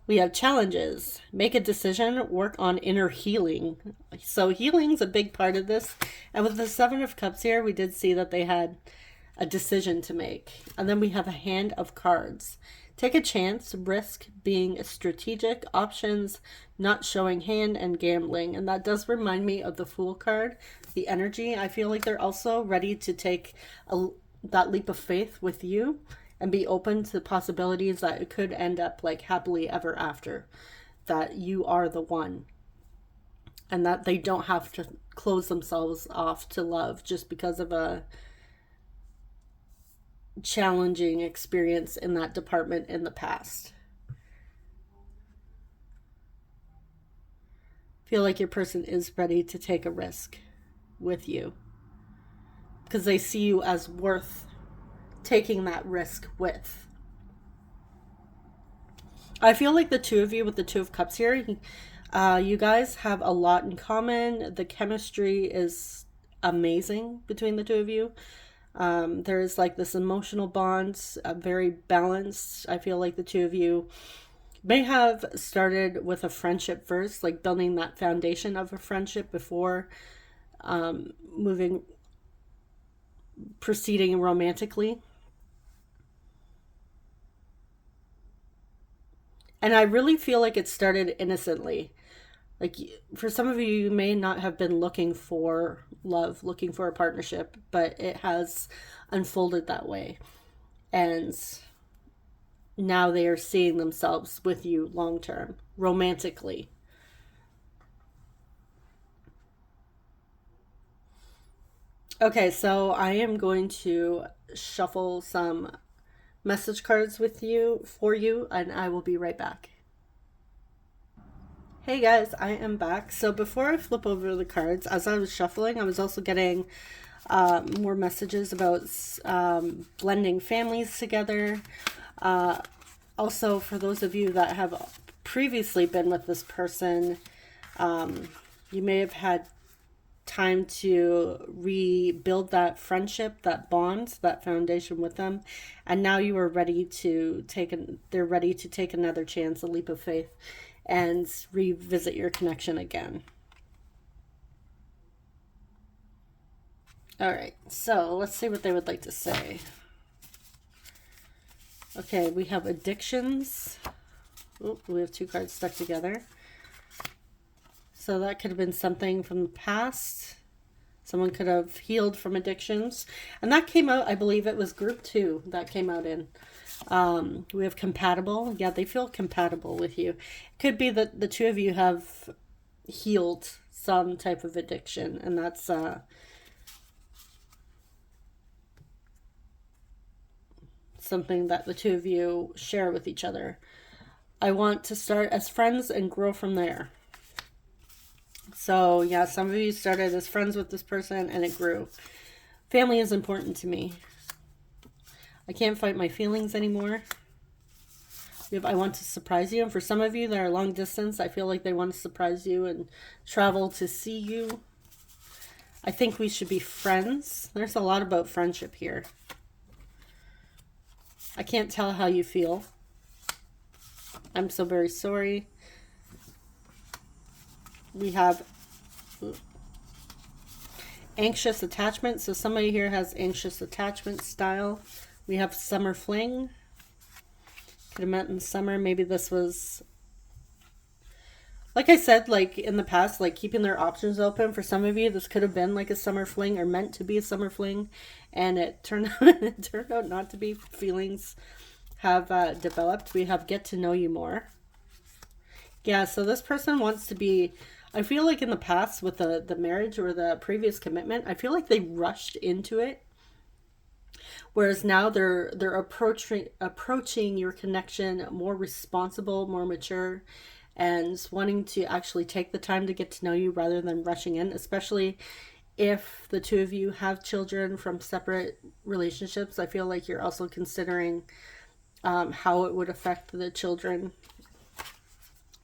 We have challenges. Make a decision, work on inner healing. So healing's a big part of this. And with the Seven of Cups here, we did see that they had a decision to make. And then we have a hand of cards. Take a chance, risk being strategic, options, not showing hand, and gambling. And that does remind me of the Fool card, the energy. I feel like they're also ready to take that leap of faith with you and be open to the possibilities that it could end up like happily ever after, that you are the one, and that they don't have to close themselves off to love just because of a challenging experience in that department in the past. Feel like your person is ready to take a risk with you because they see you as worth taking that risk with. I feel like the two of you with the Two of Cups here, you guys have a lot in common. The chemistry is amazing between the two of you. There's like this emotional bond, very balanced. I feel like the two of you may have started with a friendship first, like building that foundation of a friendship before proceeding romantically. And I really feel like it started innocently. Like for some of you, you may not have been looking for love, looking for a partnership, but it has unfolded that way. And now they are seeing themselves with you long term, romantically. Okay, so I am going to shuffle some message cards with you for you, and I will be right back. Hey guys, I am back. So before I flip over the cards, as I was shuffling, I was also getting more messages about blending families together. Also, for those of you that have previously been with this person, you may have had time to rebuild that friendship, that bond, that foundation with them, and now you are ready to they're ready to take another chance, a leap of faith, and revisit your connection again. All right, so let's see what they would like to say. Okay, we have addictions. Oh, we have two cards stuck together. So that could have been something from the past. Someone could have healed from addictions. And that came out, I believe it was group 2 that came out in. We have compatible. Yeah, they feel compatible with you. It could be that the two of you have healed some type of addiction. And that's something that the two of you share with each other. I want to start as friends and grow from there. So yeah, some of you started as friends with this person and it grew. Family is important to me. I can't fight my feelings anymore. I want to surprise you. And for some of you that are long distance, I feel like they want to surprise you and travel to see you. I think we should be friends. There's a lot about friendship here. I can't tell how you feel. I'm so very sorry. We have anxious attachment. So somebody here has anxious attachment style. We have summer fling. Could have met in summer. Maybe this was, like I said, like in the past, like keeping their options open. For some of you, this could have been like a summer fling or meant to be a summer fling. And it turned out not to be. Feelings have developed. We have get to know you more. Yeah, so this person wants to be, I feel like in the past with the marriage or the previous commitment, I feel like they rushed into it. Whereas now they're approaching your connection more responsible, more mature, and wanting to actually take the time to get to know you rather than rushing in, especially if the two of you have children from separate relationships. I feel like you're also considering how it would affect the children.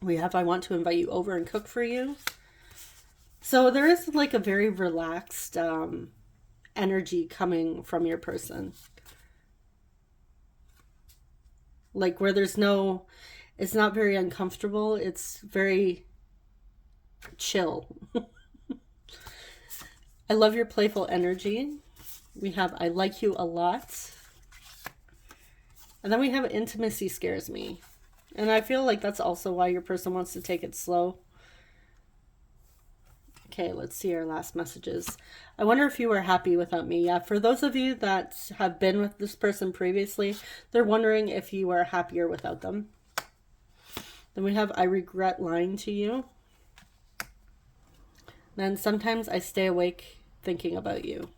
We have, I want to invite you over and cook for you. So there is like a very relaxed energy coming from your person. Like where there's no, it's not very uncomfortable. It's very chill. I love your playful energy. We have, I like you a lot. And then we have intimacy scares me. And I feel like that's also why your person wants to take it slow. Okay, let's see our last messages. I wonder if you were happy without me. Yeah, for those of you that have been with this person previously, they're wondering if you are happier without them. Then we have, I regret lying to you. Then sometimes I stay awake thinking about you.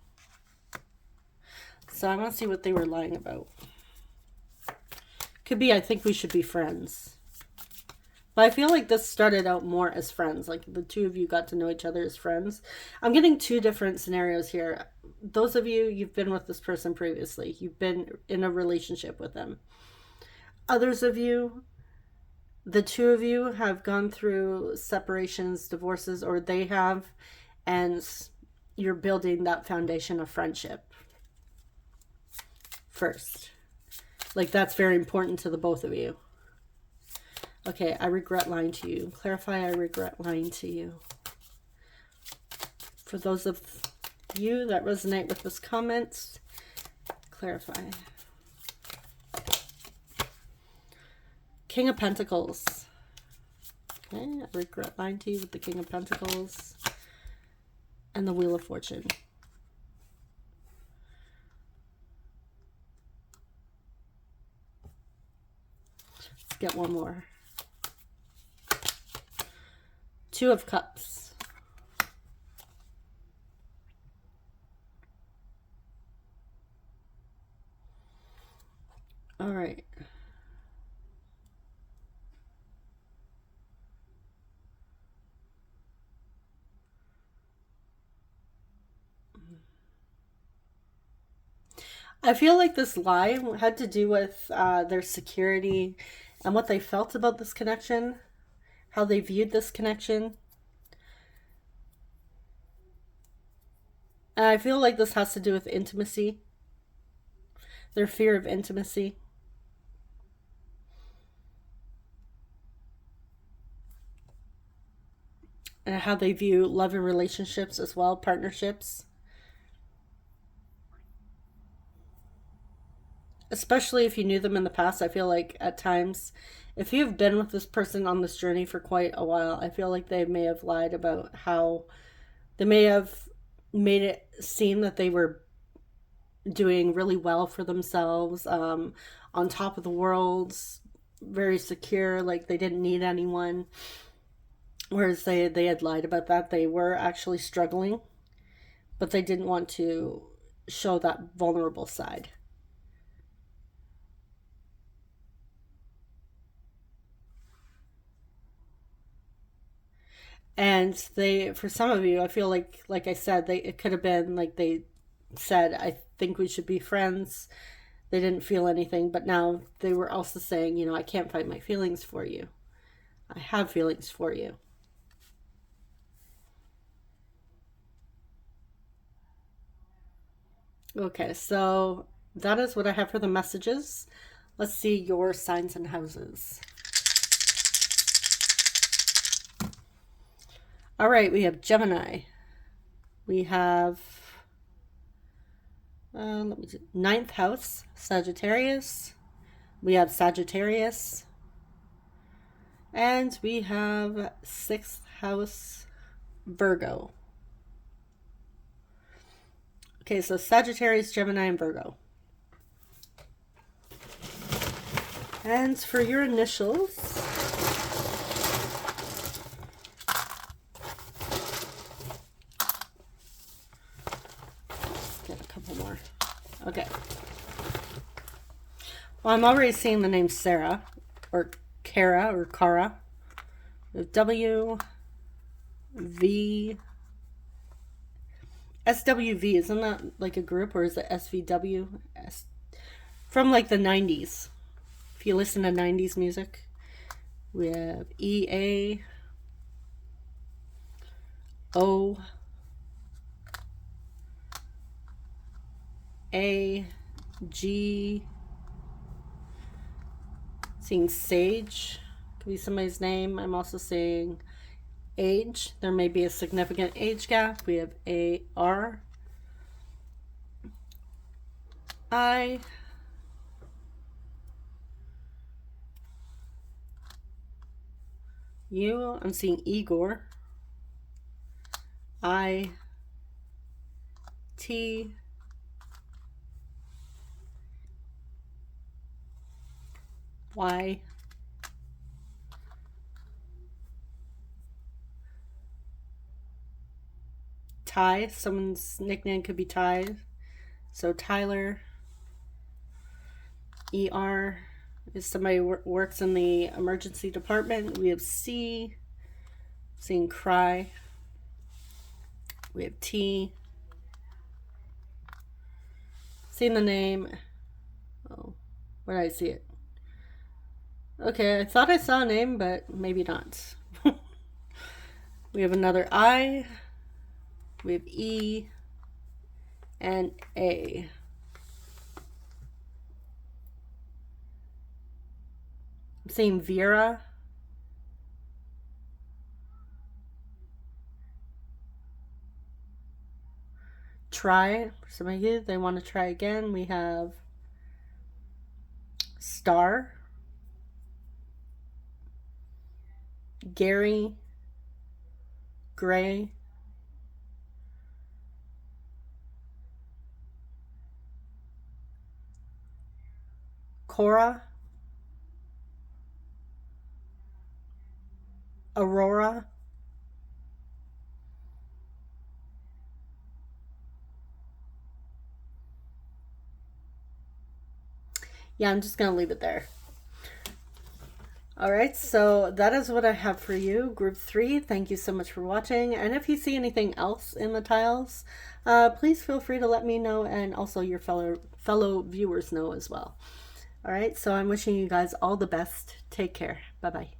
So I want to see what they were lying about. Could be, I think we should be friends. But I feel like this started out more as friends. Like the two of you got to know each other as friends. I'm getting two different scenarios here. Those of you, you've been with this person previously. You've been in a relationship with them. Others of you, the two of you have gone through separations, divorces, or they have, and you're building that foundation of friendship first. Like that's very important to the both of you. Okay, I regret lying to you. Clarify, I regret lying to you. For those of you that resonate with this comment, clarify. King of Pentacles. Okay, I regret lying to you with the King of Pentacles. And the Wheel of Fortune. Let's get one more. Two of Cups. All right. I feel like this lie had to do with their security and what they felt about this connection, how they viewed this connection. And I feel like this has to do with intimacy, their fear of intimacy. And how they view love and relationships as well, partnerships. Especially if you knew them in the past, I feel like at times, if you've been with this person on this journey for quite a while, I feel like they may have lied about how they may have made it seem that they were doing really well for themselves, on top of the world, very secure, like they didn't need anyone. Whereas they had lied about that. They were actually struggling, but they didn't want to show that vulnerable side. And for some of you, I feel like I said, it could have been like they said, I think we should be friends. They didn't feel anything, but now they were also saying, you know, I can't fight my feelings for you. I have feelings for you. Okay, so that is what I have for the messages. Let's see your signs and houses. All right, we have Gemini. We have let me see, 9th house, Sagittarius. We have Sagittarius. And we have 6th house, Virgo. Okay, so Sagittarius, Gemini, and Virgo. And for your initials, get a couple more. Okay. Well, I'm already seeing the name Sarah, or Kara, or Kara. With W, V, SWV, isn't that like a group, or is it SVW? From like the 90s. If you listen to 90s music, we have EA, O, A, G, seeing Sage, could be somebody's name. I'm also seeing age. There may be a significant age gap. We have A, R, I, U. I'm seeing Igor, I, T, Y, Ty. Someone's nickname could be Ty. So Tyler. ER is somebody who works in the emergency department. We have C, seeing cry. We have T, seeing the name. Oh, where did I see it? Okay, I thought I saw a name, but maybe not. We have another I. We have E and A. I'm seeing Vera. Try. For some of you, they want to try again. We have Star. Gary. Gray. Cora. Aurora. Yeah, I'm just going to leave it there. All right, so that is what I have for you, Group 3. Thank you so much for watching. And if you see anything else in the tiles, please feel free to let me know, and also your fellow viewers know as well. All right, so I'm wishing you guys all the best. Take care. Bye-bye.